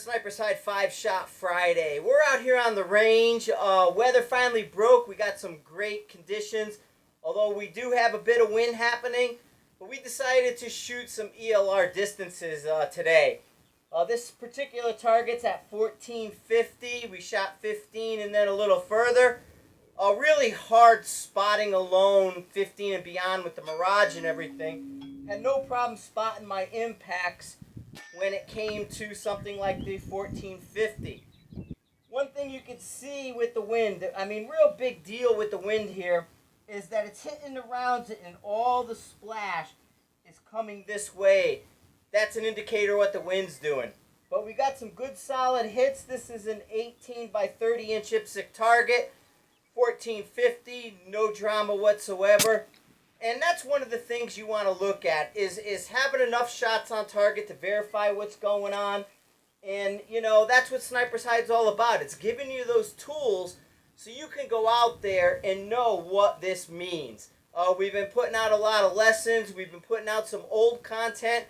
Sniper's Hide 5-Shot Friday. We're out here on the range. Weather finally broke. We got some great conditions, although we do have a bit of wind happening. But we decided to shoot some ELR distances today. This particular target's at 1450. We shot 15 and then a little further. Really hard spotting alone, 15 and beyond with the mirage and everything. Had no problem spotting my impacts when it came to something like the 1450. One thing you can see with the wind, I mean, real big deal with the wind here, is that it's hitting the rounds and all the splash is coming this way. That's an indicator what the wind's doing. But we got some good solid hits. This is an 18 by 30 inch IPSC target, 1450, no drama whatsoever. And that's one of the things you want to look at is having enough shots on target to verify what's going on. And, you know, that's what Sniper's Hide's all about. It's giving you those tools so you can go out there and know what this means. We've been putting out a lot of lessons. We've been putting out some old content.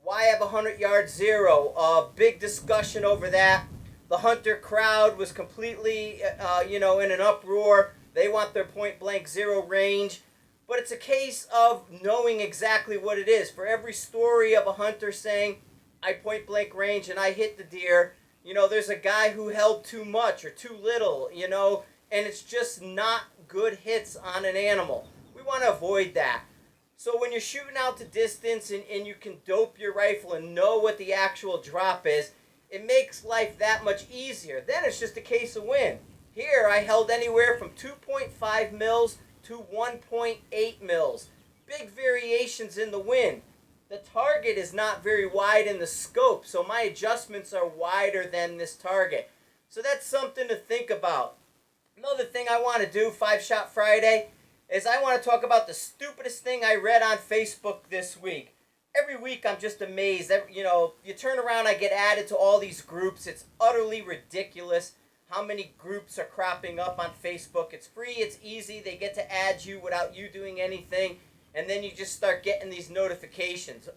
Why have 100-yard zero? Big discussion over that. The hunter crowd was completely, in an uproar. They want their point-blank zero range. But it's a case of knowing exactly what it is. For every story of a hunter saying, I point blank range and I hit the deer, there's a guy who held too much or too little, and it's just not good hits on an animal. We want to avoid that. So when you're shooting out to distance and you can dope your rifle and know what the actual drop is, it makes life that much easier. Then it's just a case of win. Here I held anywhere from 2.5 mils to 1.8 mils. Big variations in the wind. The target is not very wide in the scope, so my adjustments are wider than this target. So that's something to think about. Another thing I want to do, 5-Shot Friday, is I want to talk about the stupidest thing I read on Facebook this week. Every week I'm just amazed. You turn around, I get added to all these groups. It's utterly ridiculous how many groups are cropping up on Facebook. It's free, it's easy, they get to add you without you doing anything, and then you just start getting these notifications.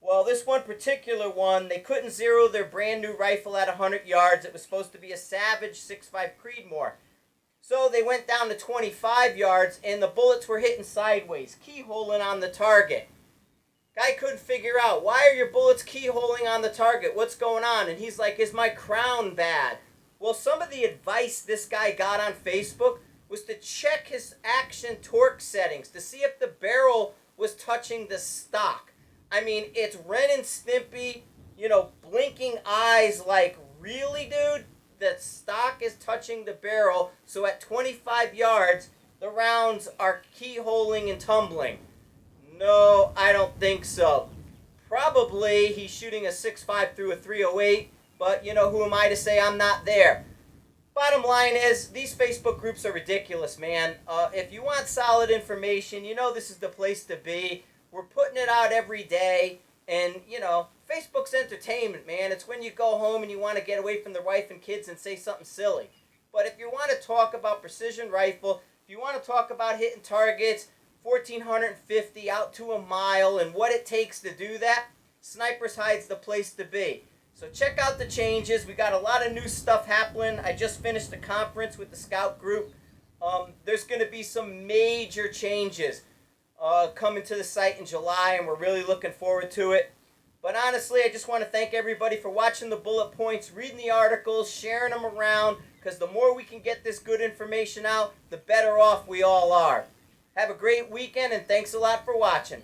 Well, this one particular one, they couldn't zero their brand new rifle at 100 yards. It was supposed to be a Savage 6.5 Creedmoor. So they went down to 25 yards, and the bullets were hitting sideways, keyholing on the target. Guy couldn't figure out, why are your bullets keyholing on the target? What's going on? And he's like, is my crown bad? Well, some of the advice this guy got on Facebook was to check his action torque settings to see if the barrel was touching the stock. I mean, it's Ren and Stimpy, blinking eyes like, really, dude? The stock is touching the barrel, so at 25 yards, the rounds are keyholing and tumbling. No, I don't think so. Probably he's shooting a 6.5 through a 308. But, who am I to say I'm not there? Bottom line is, these Facebook groups are ridiculous, man. If you want solid information, this is the place to be. We're putting it out every day. And, Facebook's entertainment, man. It's when you go home and you want to get away from the wife and kids and say something silly. But if you want to talk about precision rifle, if you want to talk about hitting targets, 1,450 out to a mile, and what it takes to do that, Sniper's Hide's the place to be. So check out the changes. We got a lot of new stuff happening. I just finished a conference with the scout group. There's going to be some major changes coming to the site in July, and we're really looking forward to it. But honestly, I just want to thank everybody for watching the bullet points, reading the articles, sharing them around, because the more we can get this good information out, the better off we all are. Have a great weekend, and thanks a lot for watching.